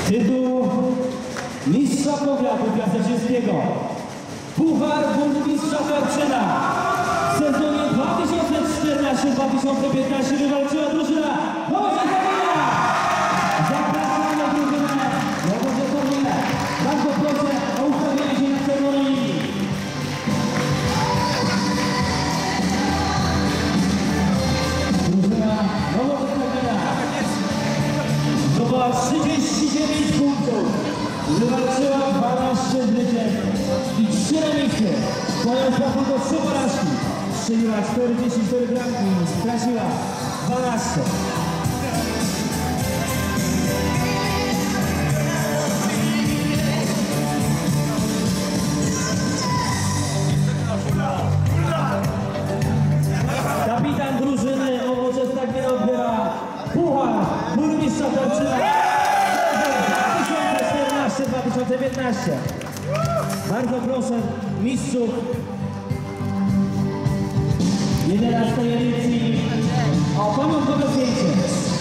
Tytuł Mistrza Powiatu Piasecznego. Puchar Burmistrza Tarczyna. W sezonie 2014-2015 wywalczyła drużyna Nowoczesna. Zapraszamy na drużynę Nowoczesna. Bardzo proszę o ustawienie się na czerwonej linii. Drużyna Nowoczesna zdobyła 39 punktów. Wywalczyła 12 zwycięstw i 3 remisy. Poniosła tylko 3 porażki. Strzeliła 44 bramki i straciła 12. Kapitan drużyny Nowoczesna Gmina odbiera Puchar Burmistrza Tarczyna 2014-2015. Bardzo proszę mistrzów 11. edycji o pamiątkowe zdjęcie.